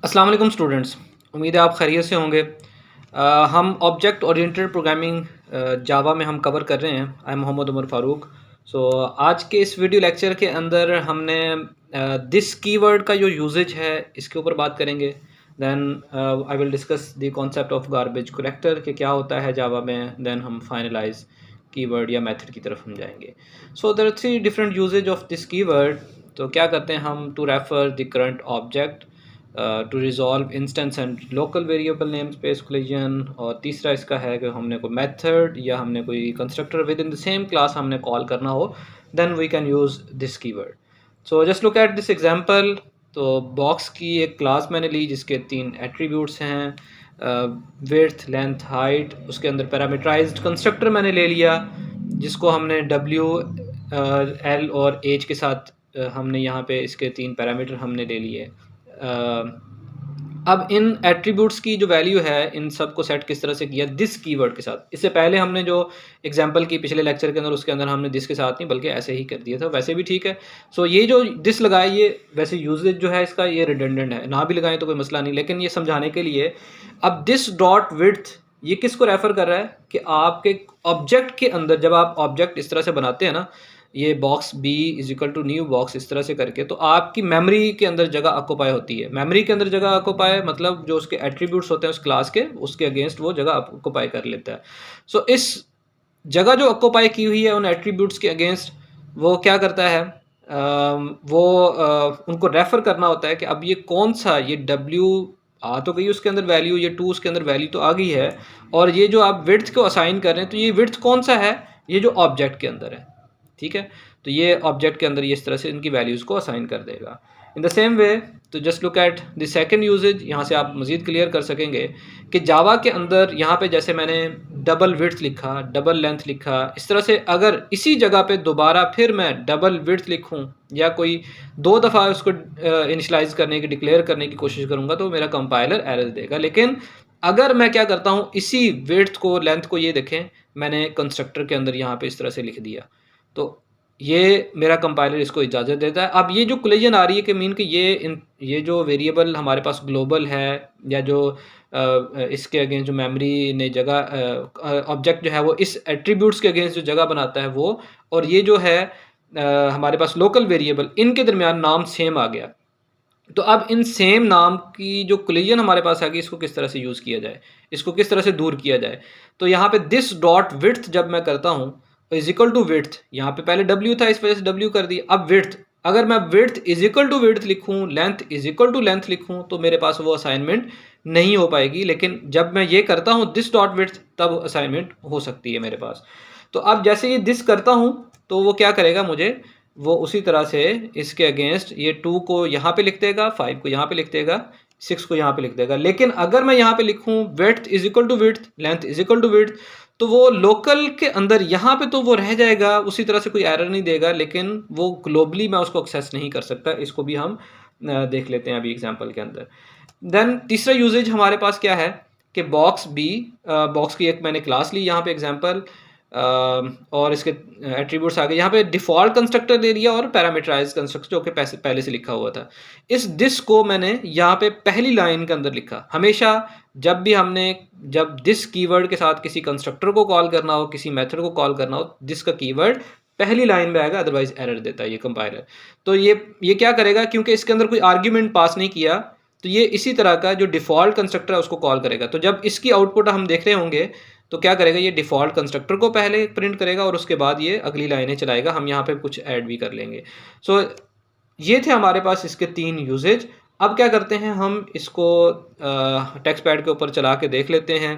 अस्सलाम वालेकुम स्टूडेंट्स। उम्मीद है आप खैरियत से होंगे। हम ऑब्जेक्ट ओरिएंटेड प्रोग्रामिंग जावा में हम कवर कर रहे हैं। I am Mohammad Umar Farooq. आज के इस वीडियो लेक्चर के अंदर हमने दिस कीवर्ड का जो यूजेज है इसके ऊपर बात करेंगे। Then I will discuss the concept of garbage collector कि क्या होता है जावा में। देन हम फाइनलाइज कीवर्ड या मेथड की तरफ हम जाएंगे। So there are three different usages of this keyword. तो क्या करते हैं हम? To refer the current object, to resolve instance and local variable name space collision, और तीसरा इसका है कि हमने कोई मेथड या हमने कोई constructor within the same class हमने कॉल करना हो, then we can use this keyword. So just look at this example. तो बॉक्स की एक क्लास मैंने ली जिसके 3 एट्रीब्यूट्स हैं, विड्थ, लेंथ, हाइट। उसके अंदर पैरामीटराइज्ड कंस्ट्रक्टर मैंने ले लिया जिसको हमने डब्ल्यू, एल और एच के साथ हमने यहाँ पे इसके 3 पैरामीटर हमने ले लिए। अब इन एट्रीब्यूट्स की जो वैल्यू है इन सब को सेट किस तरह से किया? दिस कीवर्ड के साथ। इससे पहले हमने जो एग्जांपल की पिछले लेक्चर के अंदर, उसके अंदर हमने दिस के साथ नहीं बल्कि ऐसे ही कर दिया था, वैसे भी ठीक है। सो ये जो दिस लगाए, ये वैसे यूजेज जो है इसका ये रिडंडेंट है, ना भी लगाएं तो कोई मसला नहीं, लेकिन ये समझाने के लिए अब दिस डॉट विड्थ ये किसको रेफर कर रहा है कि आपके ऑब्जेक्ट के अंदर जब आप ऑब्जेक्ट इस तरह से बनाते हैं ना, ये box B is equal to new box इस तरह से करके, तो आपकी मेमोरी के अंदर जगह ऑक्यूपाई होती है। मेमोरी के अंदर जगह ऑक्यूपाई मतलब जो उसके एट्रीब्यूट्स होते हैं उस क्लास के, उसके अगेंस्ट वो जगह ऑक्यूपाई कर लेता है। सो इस जगह जो ऑक्यूपाई की हुई है उन एट्रीब्यूट्स के अगेंस्ट वो क्या करता है? उनको रेफर करना होता है कि अब ये कौन सा, ये डब्ल्यू आ तो गई उसके अंदर वैल्यू, ये 2 उसके अंदर वैल्यू तो आ गई है, और ये जो आप विड्थ को असाइन कर रहे हैं तो ये विड्थ कौन सा है? ये जो ऑब्जेक्ट के अंदर है, ठीक है। तो ये ऑब्जेक्ट के अंदर ये इस तरह से इनकी वैल्यूज़ को असाइन कर देगा। इन द सेम वे, तो just look at the second usages. यहाँ से आप मज़ीद क्लियर कर सकेंगे कि जावा के अंदर यहाँ पे जैसे मैंने डबल विड्थ लिखा, डबल लेंथ लिखा, इस तरह से अगर इसी जगह पे दोबारा फिर मैं डबल विड्थ लिखूँ या कोई 2 दफ़ा उसको इनिशलाइज करने की, डिक्लेयर करने की कोशिश करूँगा तो मेरा कंपाइलर एरर देगा। लेकिन अगर मैं क्या करता हूँ, इसी विड्थ को, लेंथ को, ये देखें मैंने कंस्ट्रक्टर के अंदर यहाँ पे इस तरह से लिख दिया, तो ये मेरा कंपाइलर इसको इजाज़त देता है। अब ये जो कोलिजन आ रही है कि मीन कि ये जो वेरिएबल हमारे पास ग्लोबल है या जो इसके अगेंस्ट जो मेमोरी ने जगह ऑब्जेक्ट जो है वो इस एट्रीब्यूट्स के अगेंस्ट जो जगह बनाता है वो, और ये जो है हमारे पास लोकल वेरिएबल, इनके दरमियान नाम सेम आ गया। तो अब इन सेम नाम की जो कोलिजन हमारे पास आ गई, इसको किस तरह से यूज़ किया जाए, इसको किस तरह से दूर किया जाए? तो यहाँ पे दिस डॉट विड्थ जब मैं करता हूँ इज इक्वल टू विड्थ, यहाँ पे पहले डब्ल्यू था इस वजह से डब्ल्यू कर दिया, अब विड्थ, अगर मैं width is equal to width लिखूँ, length is equal to length लिखूँ, तो मेरे पास वो असाइनमेंट नहीं हो पाएगी। लेकिन जब मैं ये करता हूँ दिस डॉट विड्थ, तब असाइनमेंट हो सकती है मेरे पास। तो अब जैसे ये दिस करता हूँ तो वो क्या करेगा, मुझे वो उसी तरह से इसके अगेंस्ट ये 2 को यहाँ पे लिख देगा, 5 को यहाँ पे लिख देगा, 6 को यहाँ पे लिख देगा। लेकिन अगर मैं यहाँ पे लिखूँ width is equal to width, length is equal to width, तो वो लोकल के अंदर यहाँ पे तो वो रह जाएगा, उसी तरह से कोई एरर नहीं देगा, लेकिन वो ग्लोबली मैं उसको एक्सेस नहीं कर सकता। इसको भी हम देख लेते हैं अभी एग्जाम्पल के अंदर। देन तीसरा यूजेज हमारे पास क्या है कि बॉक्स बी, बॉक्स की एक मैंने क्लास ली यहाँ पे एग्जाम्पल, और इसके एट्रीब्यूट्स आ गए। यहाँ पे डिफ़ॉल्ट कंस्ट्रक्टर दे दिया और पैरामीटराइज कंस्ट्रक्टर जो कि पहले से लिखा हुआ था। इस दिस को मैंने यहाँ पे पहली लाइन के अंदर लिखा। हमेशा जब दिस कीवर्ड के साथ किसी कंस्ट्रक्टर को कॉल करना हो, किसी मेथड को कॉल करना हो, दिस का कीवर्ड पहली लाइन में आएगा, अदरवाइज एरर देता है ये कंपाइलर। तो ये क्या करेगा, क्योंकि इसके अंदर कोई आर्ग्यूमेंट पास नहीं किया, तो ये इसी तरह का जो डिफ़ॉल्ट कंस्ट्रक्टर है उसको कॉल करेगा। तो जब इसकी आउटपुट हम देख रहे होंगे तो क्या करेगा, ये डिफ़ॉल्ट कंस्ट्रक्टर को पहले प्रिंट करेगा और उसके बाद ये अगली लाइनें चलाएगा। हम यहाँ पे कुछ ऐड भी कर लेंगे। सो ये थे हमारे पास इसके 3 यूजेज। अब क्या करते हैं, हम इसको टेक्स्ट पैड के ऊपर चला के देख लेते हैं,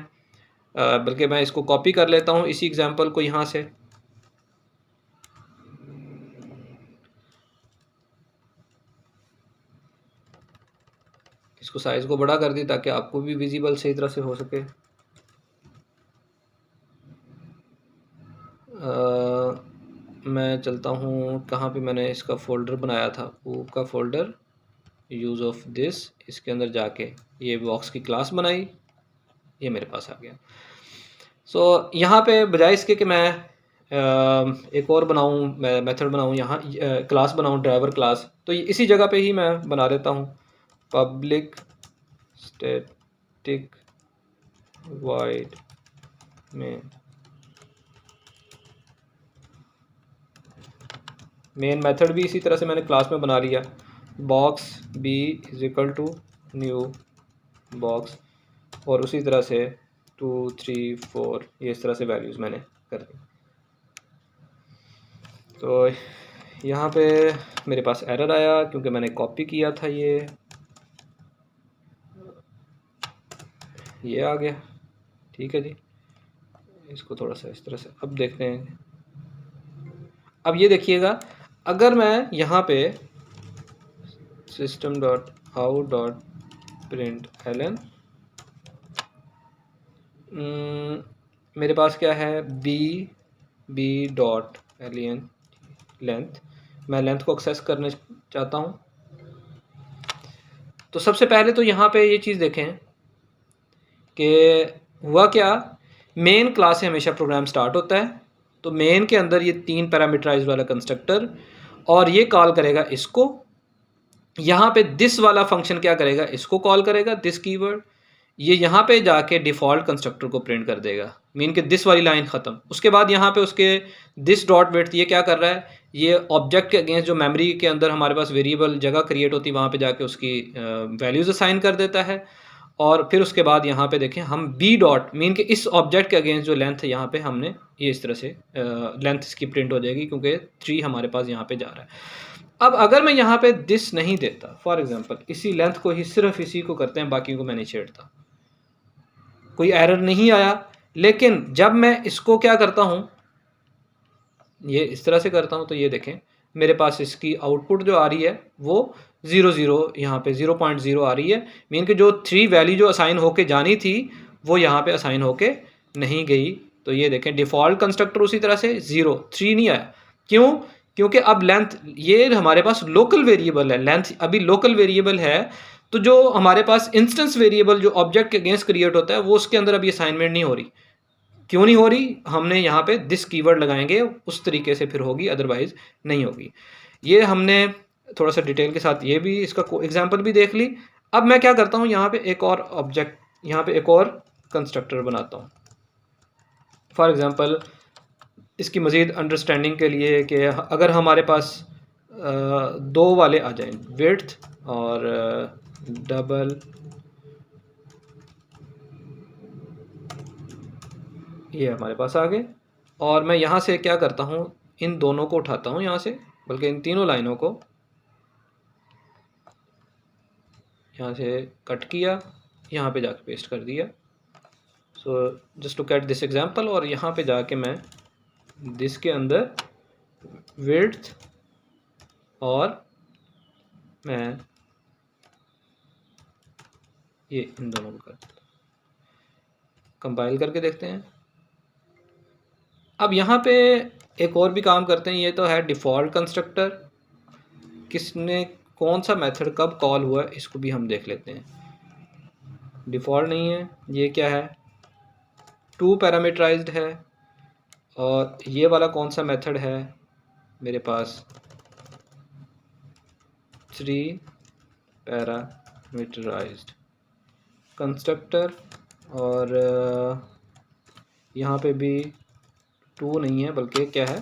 बल्कि मैं इसको कॉपी कर लेता हूँ इसी एग्जांपल को यहाँ से। इसको साइज़ को बड़ा कर दी ताकि आपको भी विजिबल सही तरह से हो सके। मैं चलता हूँ कहाँ पे मैंने इसका फ़ोल्डर बनाया था, वो का फ़ोल्डर यूज़ ऑफ दिस, इसके अंदर जाके ये बॉक्स की क्लास बनाई, ये मेरे पास आ गया। सो यहाँ पे बजाय इसके कि मैं एक और बनाऊँ, मेथड बनाऊँ, यहाँ क्लास बनाऊँ, ड्राइवर क्लास, तो इसी जगह पे ही मैं बना देता हूँ public static void main method भी इसी तरह से मैंने क्लास में बना लिया, box B is equal to new box, और उसी तरह से 2 3 4 ये इस तरह से वैल्यूज़ मैंने कर दी। तो यहाँ पे मेरे पास एरर आया क्योंकि मैंने कॉपी किया था, ये आ गया। ठीक है जी, इसको थोड़ा सा इस तरह से अब देखते हैं। अब ये देखिएगा, अगर मैं यहाँ पे system dot out dot print L N, मेरे पास क्या है, बी डॉट len लेंथ, मैं लेंथ को एक्सेस करने चाहता हूँ। तो सबसे पहले तो यहाँ पे ये चीज़ देखें कि हुआ क्या, मेन क्लास से हमेशा प्रोग्राम स्टार्ट होता है। तो मेन के अंदर ये 3 पैरामीटराइज वाला कंस्ट्रक्टर, और ये कॉल करेगा इसको। यहाँ पे दिस वाला फंक्शन क्या करेगा, इसको कॉल करेगा, दिस कीवर्ड। ये यहाँ पे जाके डिफ़ॉल्ट कंस्ट्रक्टर को प्रिंट कर देगा, मीन कि दिस वाली लाइन ख़त्म। उसके बाद यहाँ पे उसके दिस डॉट विड्थ ये क्या कर रहा है, ये ऑब्जेक्ट के अगेंस्ट जो मेमोरी के अंदर हमारे पास वेरिएबल जगह क्रिएट होती है वहाँ पे जाके उसकी वैल्यूज़ असाइन कर देता है। और फिर उसके बाद यहाँ पे देखें हम बी डॉट, मीन कि इस ऑब्जेक्ट के अगेंस्ट जो लेंथ है यहाँ पे हमने ये इस तरह से लेंथ इसकी प्रिंट हो जाएगी क्योंकि 3 हमारे पास यहाँ पे जा रहा है। अब अगर मैं यहाँ पे दिस नहीं देता, फॉर एग्जांपल इसी लेंथ को ही सिर्फ इसी को करते हैं, बाकी को मैं नहीं छेड़ता, कोई एरर नहीं आया। लेकिन जब मैं इसको क्या करता हूँ, ये इस तरह से करता हूँ, तो ये देखें मेरे पास इसकी आउटपुट जो आ रही है वो 0 0 यहाँ पे 0.0 आ रही है, मीन कि जो 3 वैल्यू जो असाइन होके जानी थी वो यहाँ पे असाइन होके नहीं गई। तो ये देखें डिफ़ॉल्ट कंस्ट्रक्टर उसी तरह से 0 3 नहीं आया। क्यों? क्योंकि अब लेंथ, ये हमारे पास लोकल वेरिएबल है, लेंथ अभी लोकल वेरिएबल है। तो जो हमारे पास इंस्टेंस वेरिएबल जो ऑब्जेक्ट के अगेंस्ट क्रिएट होता है वो उसके अंदर अभी असाइनमेंट नहीं हो रही। क्यों नहीं हो रही? हमने यहाँ पे दिस कीवर्ड लगाएंगे, उस तरीके से फिर होगी, अदरवाइज नहीं होगी। ये हमने थोड़ा सा डिटेल के साथ ये भी इसका एग्जांपल भी देख ली। अब मैं क्या करता हूँ, यहाँ पे एक और ऑब्जेक्ट, यहाँ पे एक और कंस्ट्रक्टर बनाता हूँ। फॉर एग्जांपल इसकी मज़ीद अंडरस्टैंडिंग के लिए कि अगर हमारे पास 2 वाले आ जाएं, विड्थ और डबल, ये हमारे पास आ गए। और मैं यहाँ से क्या करता हूँ, इन दोनों को उठाता हूँ यहाँ से, बल्कि इन तीनों लाइनों को यहाँ से कट किया, यहाँ पे जाके पेस्ट कर दिया। So just to get this example, और यहाँ पे जाके मैं दिस के अंदर विड्थ और मैं ये इन दोनों को कर कंपाइल करके देखते हैं। अब यहाँ पे एक और भी काम करते हैं। ये तो है डिफ़ॉल्ट कंस्ट्रक्टर, किसने कौन सा मेथड कब कॉल हुआ है इसको भी हम देख लेते हैं। डिफ़ॉल्ट नहीं है, ये क्या है, 2 पैरामीटराइज्ड है। और ये वाला कौन सा मेथड है, मेरे पास 3 पैरामीटराइज्ड कंस्ट्रक्टर। और यहाँ पे भी 2 नहीं है, बल्कि क्या है,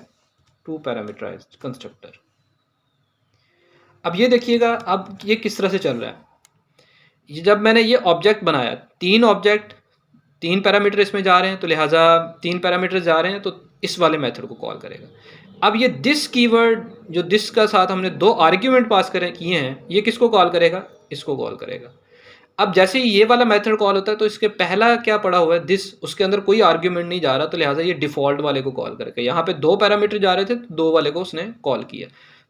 2 पैरामीटराइज्ड कंस्ट्रक्टर। अब ये देखिएगा, अब ये किस तरह से चल रहा है। ये जब मैंने ये ऑब्जेक्ट बनाया, 3 ऑब्जेक्ट 3 पैरामीटर इसमें जा रहे हैं, तो लिहाजा 3 पैरामीटर जा रहे हैं तो इस वाले मेथड को कॉल करेगा। अब ये दिस कीवर्ड, जो दिस का साथ हमने 2 आर्ग्यूमेंट पास किए हैं, ये किसको कॉल करेगा, इसको कॉल करेगा। अब जैसे ही ये वाला मेथड कॉल होता है तो इसके पहला क्या पड़ा हुआ है, दिस, उसके अंदर कोई आर्ग्यूमेंट नहीं जा रहा, तो लिहाजा ये डिफ़ॉल्ट वाले को कॉल करेगा। यहाँ पे 2 पैरामीटर जा रहे थे तो 2 वाले को उसने कॉल किया,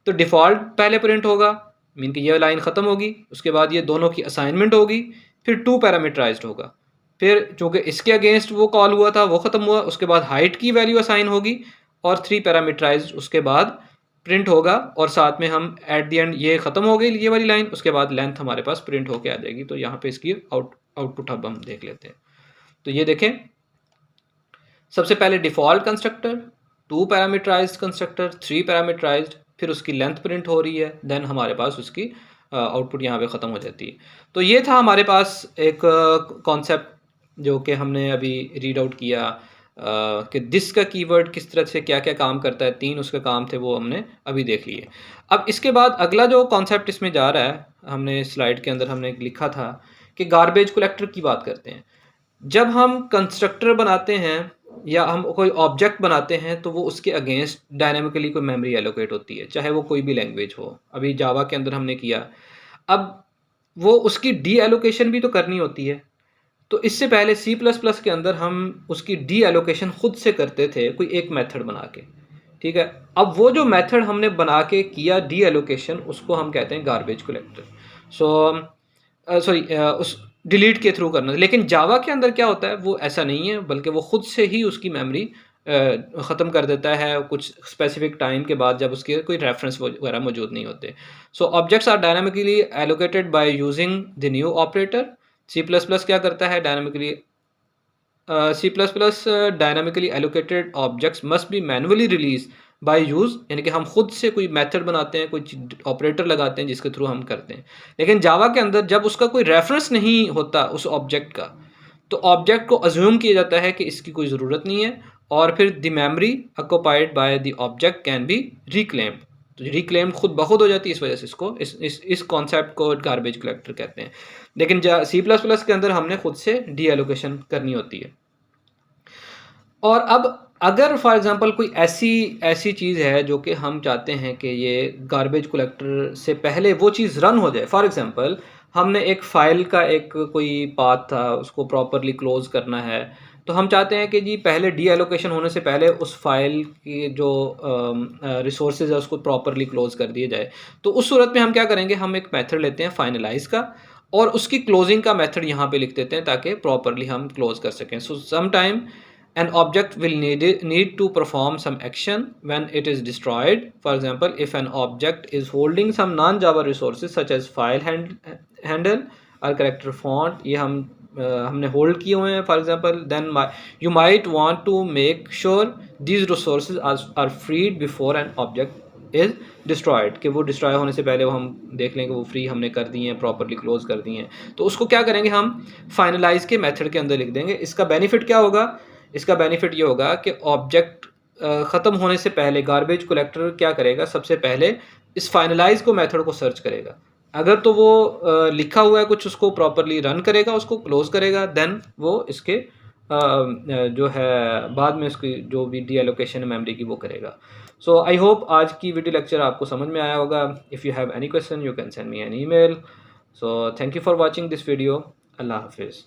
तो डिफ़ॉल्ट पहले प्रिंट होगा, मीन कि ये लाइन ख़त्म होगी। उसके बाद ये दोनों की असाइनमेंट होगी, फिर 2 पैरामीटराइज्ड होगा। फिर चूँकि इसके अगेंस्ट वो कॉल हुआ था वो ख़त्म हुआ, उसके बाद हाइट की वैल्यू असाइन होगी और 3 पैरामीटराइज्ड उसके बाद प्रिंट होगा। और साथ में हम एट द एंड ये ख़त्म हो गई ये वाली लाइन, उसके बाद लेंथ हमारे पास प्रिंट होके आ जाएगी। तो यहाँ पे इसकी आउटपुट अब हम देख लेते हैं। तो ये देखें, सबसे पहले default constructor, 2 parameterized constructor, 3 parameterized, फिर उसकी लेंथ प्रिंट हो रही है, देन हमारे पास उसकी आउटपुट यहाँ पे ख़त्म हो जाती है। तो ये था हमारे पास एक कॉन्सेप्ट जो कि हमने अभी रीड आउट किया कि दिस का कीवर्ड किस तरह से क्या क्या काम करता है, 3 उसके काम थे वो हमने अभी देख लिए। अब इसके बाद अगला जो कॉन्सेप्ट इसमें जा रहा है, हमने स्लाइड के अंदर हमने लिखा था कि गार्बेज कलेक्टर की बात करते हैं। जब हम कंस्ट्रक्टर बनाते हैं या हम कोई ऑब्जेक्ट बनाते हैं तो वो उसके अगेंस्ट डायनामिकली कोई मेमोरी एलोकेट होती है, चाहे वो कोई भी लैंग्वेज हो। अभी जावा के अंदर हमने किया। अब वो उसकी डी एलोकेशन भी तो करनी होती है। तो इससे पहले सी प्लस प्लस के अंदर हम उसकी डी एलोकेशन खुद से करते थे कोई एक मेथड बना के, ठीक है। अब वो जो मेथड हमने बना के किया डी एलोकेशन, उसको हम कहते हैं गार्बेज कलेक्टर। सो सॉरी उस डिलीट के थ्रू करना। लेकिन जावा के अंदर क्या होता है, वो ऐसा नहीं है, बल्कि वो खुद से ही उसकी मेमोरी ख़त्म कर देता है कुछ स्पेसिफिक टाइम के बाद, जब उसके कोई रेफरेंस वगैरह मौजूद नहीं होते। So objects are dynamically allocated by using the new operator. C plus plus क्या करता है, dynamically C plus plus dynamically allocated objects must be manually release by use, यानी कि हम खुद से कोई मेथड बनाते हैं, कोई ऑपरेटर लगाते हैं जिसके थ्रू हम करते हैं। लेकिन जावा के अंदर जब उसका कोई रेफरेंस नहीं होता उस ऑब्जेक्ट का, तो ऑब्जेक्ट को अज्यूम किया जाता है कि इसकी कोई ज़रूरत नहीं है, और फिर the memory occupied by the object can be reclaimed. तो रिक्लेम खुद ब खुद हो जाती है, इस वजह से इसको इस कॉन्सेप्ट को गार्बेज कलेक्टर कहते हैं। लेकिन सी प्लस प्लस के अंदर हमने खुद से डी एलोकेशन करनी होती है। और अब अगर फॉर एग्जांपल कोई ऐसी चीज़ है जो कि हम चाहते हैं कि ये गार्बेज कलेक्टर से पहले वो चीज़ रन हो जाए। फॉर एग्जांपल हमने एक फ़ाइल का एक कोई पाथ था, उसको प्रॉपरली क्लोज़ करना है, तो हम चाहते हैं कि जी पहले डी एलोकेशन होने से पहले उस फ़ाइल की जो रिसोर्सेज है उसको प्रॉपरली क्लोज़ कर दिया जाए। तो उस सूरत में हम क्या करेंगे, हम एक मेथड लेते हैं फाइनलाइज़ का, और उसकी क्लोजिंग का मेथड यहाँ पे लिख देते हैं ताकि प्रॉपरली हम क्लोज़ कर सकें। So some time an object will need to perform some action when it is destroyed. For example, if an object is holding some non-Java resources such as file handle or character font, ये हमने hold किए हुए हैं, for example, then you might want to make sure these resources are freed before an object is destroyed, कि वो destroy होने से पहले वो हम देख लें कि वो फ्री हमने कर दी हैं, प्रॉपरली क्लोज कर दी हैं। तो उसको क्या करेंगे, हम फाइनलाइज के मेथड के अंदर लिख देंगे। इसका बेनिफिट क्या होगा, इसका बेनिफिट ये होगा कि ऑब्जेक्ट ख़त्म होने से पहले गार्बेज कलेक्टर क्या करेगा, सबसे पहले इस फाइनलाइज को मेथड को सर्च करेगा। अगर तो वो लिखा हुआ है कुछ, उसको प्रॉपरली रन करेगा, उसको क्लोज करेगा, देन वो इसके जो है बाद में उसकी जो भी डी एलोकेशन है मेमोरी की वो करेगा। सो आई होप आज की वीडियो लेक्चर आपको समझ में आया होगा। If you have any question you can send me an email. So thank you for watching this video. अल्लाह हाफिज़।